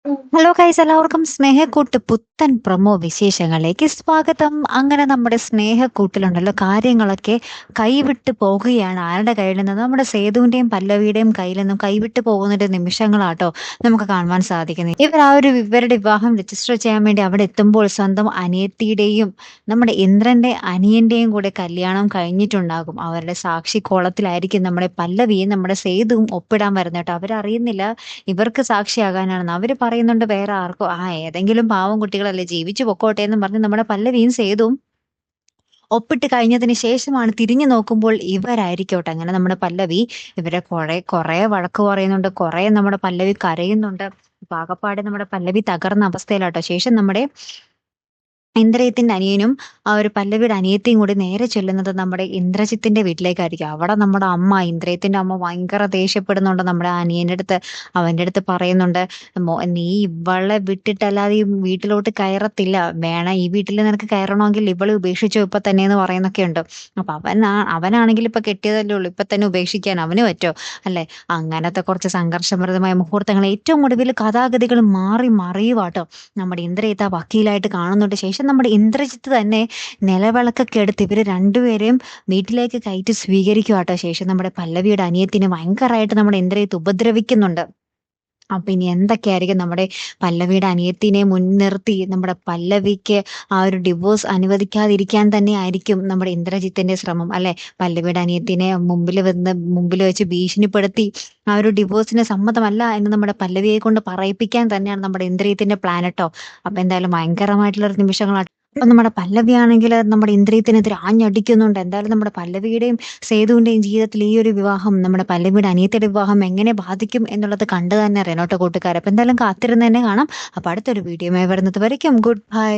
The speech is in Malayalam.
ഹലോ ഗൈസ്, എല്ലാവർക്കും സ്നേഹക്കൂട്ട് പുത്തൻ പ്രൊമോ വിശേഷങ്ങളിലേക്ക് സ്വാഗതം. അങ്ങനെ നമ്മുടെ സ്നേഹക്കൂട്ടിലുണ്ടല്ലോ കാര്യങ്ങളൊക്കെ കൈവിട്ട് പോകുകയാണ്. ആരുടെ കയ്യിൽ നിന്ന്? നമ്മുടെ സേതുവിന്റെയും പല്ലവിയുടെയും കയ്യിൽ നിന്നും കൈവിട്ട് പോകുന്ന ഒരു നിമിഷങ്ങളാട്ടോ നമുക്ക് കാണുവാൻ സാധിക്കുന്നത്. ഇവർ ആ ഒരു ഇവരുടെ വിവാഹം രജിസ്റ്റർ ചെയ്യാൻ വേണ്ടി അവിടെ എത്തുമ്പോൾ സ്വന്തം അനിയത്തിയുടെയും നമ്മുടെ ഇന്ദ്രന്റെ അനിയന്റെയും കൂടെ കല്യാണം കഴിഞ്ഞിട്ടുണ്ടാകും. അവരുടെ സാക്ഷിക്കോളത്തിലായിരിക്കും നമ്മുടെ പല്ലവിയും നമ്മുടെ സേതുവും ഒപ്പിടാൻ വരുന്നത് കേട്ടോ. അവരറിയുന്നില്ല ഇവർക്ക് സാക്ഷിയാകാനാണെന്ന്. അവര് പറയുന്നുണ്ട് വേറെ ആർക്കോ, ഏതെങ്കിലും പാവം കുട്ടികളല്ലേ, ജീവിച്ചു പൊക്കോട്ടെ എന്നും പറഞ്ഞ് നമ്മുടെ പല്ലവിയും സേതുവും ഒപ്പിട്ട് കഴിഞ്ഞതിന് ശേഷമാണ് തിരിഞ്ഞു നോക്കുമ്പോൾ ഇവരായിരിക്കോട്ടെ. അങ്ങനെ നമ്മുടെ പല്ലവി ഇവരെ കുറെ വഴക്ക് പറയുന്നുണ്ട്, കുറെ നമ്മുടെ പല്ലവി കരയുന്നുണ്ട്. പാകപ്പാടെ നമ്മുടെ പല്ലവി തകർന്ന അവസ്ഥയിലാട്ടോ. ശേഷം നമ്മുടെ ഇന്ദ്രജിത്തിന്റെ അനിയനും ആ ഒരു പല്ലവിയുടെ അനിയത്തിയും കൂടി നേരെ ചെല്ലുന്നത് നമ്മുടെ ഇന്ദ്രജിത്തിന്റെ വീട്ടിലേക്കായിരിക്കും. അവിടെ നമ്മുടെ അമ്മ, ഇന്ദ്രജിത്തിന്റെ അമ്മ ഭയങ്കര ദേഷ്യപ്പെടുന്നുണ്ട് നമ്മുടെ അനിയന്റെ അടുത്ത്. അവന്റെ അടുത്ത് പറയുന്നുണ്ട്, നീ ഇവളെ വിട്ടിട്ടല്ലാതെ ഈ വീട്ടിലോട്ട് കയറത്തില്ല, വേണം ഈ വീട്ടിൽ നിനക്ക് കയറണമെങ്കിൽ ഇവളെ ഉപേക്ഷിച്ചോ ഇപ്പൊ തന്നെ എന്ന് പറയുന്നൊക്കെ ഉണ്ട്. അപ്പൊ അവനാണെങ്കിൽ ഇപ്പൊ കെട്ടിയതല്ലേ ഉള്ളൂ, ഇപ്പൊ തന്നെ ഉപേക്ഷിക്കാൻ അവന് പറ്റോ അല്ലെ? അങ്ങനത്തെ കുറച്ച് സംഘർഷഭരിതമായ മുഹൂർത്തങ്ങൾ. ഏറ്റവും ഒടുവിൽ കഥാഗതികൾ മാറി മറിയുവാട്ടോ. നമ്മുടെ ഇന്ദ്രജിത്ത് ആ വക്കീലായിട്ട് കാണുന്നുണ്ട്. ശേഷം നമ്മുടെ ഇന്ദ്രജിത്ത് തന്നെ നിലവിളക്കൊക്കെ എടുത്ത് ഇവര് രണ്ടുപേരെയും വീട്ടിലേക്ക് കയറ്റി സ്വീകരിക്കുവാട്ടോ. ശേഷം നമ്മുടെ പല്ലവിയുടെ അനിയത്തിനെ ഭയങ്കരമായിട്ട് നമ്മുടെ ഇന്ദ്രജിത്ത് ഉപദ്രവിക്കുന്നുണ്ട്. അപ്പൊ ഇനി എന്തൊക്കെയായിരിക്കും നമ്മുടെ പല്ലവിയുടെ അനിയത്തിനെ മുൻനിർത്തി നമ്മുടെ പല്ലവിക്ക് ആ ഒരു ഡിവോഴ്സ് അനുവദിക്കാതിരിക്കാൻ തന്നെ ആയിരിക്കും നമ്മുടെ ഇന്ദ്രജിത്തിന്റെ ശ്രമം അല്ലെ? പല്ലവിയുടെ അനിയത്തിനെ മുമ്പിൽ വെച്ച് ഭീഷണിപ്പെടുത്തി ആ ഒരു ഡിവോഴ്സിന് സമ്മതമല്ല എന്ന് നമ്മുടെ പല്ലവിയെ കൊണ്ട് പറയിപ്പിക്കാൻ തന്നെയാണ് നമ്മുടെ ഇന്ദ്രജിത്തിന്റെ പ്ലാൻ കേട്ടോ. അപ്പൊ എന്തായാലും ഭയങ്കരമായിട്ടുള്ള ഒരു നിമിഷങ്ങളാണ്. അപ്പൊ നമ്മുടെ പല്ലവിയാണെങ്കിൽ നമ്മുടെ ഇന്ദ്രിയത്തിനെതിരെ ആഞ്ഞടിക്കുന്നുണ്ട്. എന്തായാലും നമ്മുടെ പല്ലവിയുടെയും സേതുവിന്റെയും ജീവിതത്തിൽ ഈ ഒരു വിവാഹം നമ്മുടെ പല്ലവിയുടെ അനിയത്തിയുടെ വിവാഹം എങ്ങനെ ബാധിക്കും എന്നുള്ളത് കണ്ടു തന്നെ അറിയണം കേട്ടോ കൂട്ടുകാരെ. അപ്പൊ എന്തായാലും കാത്തിരുന്ന് തന്നെ കാണാം. അപ്പൊ അടുത്തൊരു വീഡിയോ വരുന്നത് വരയ്ക്കും ഗുഡ് ബൈ.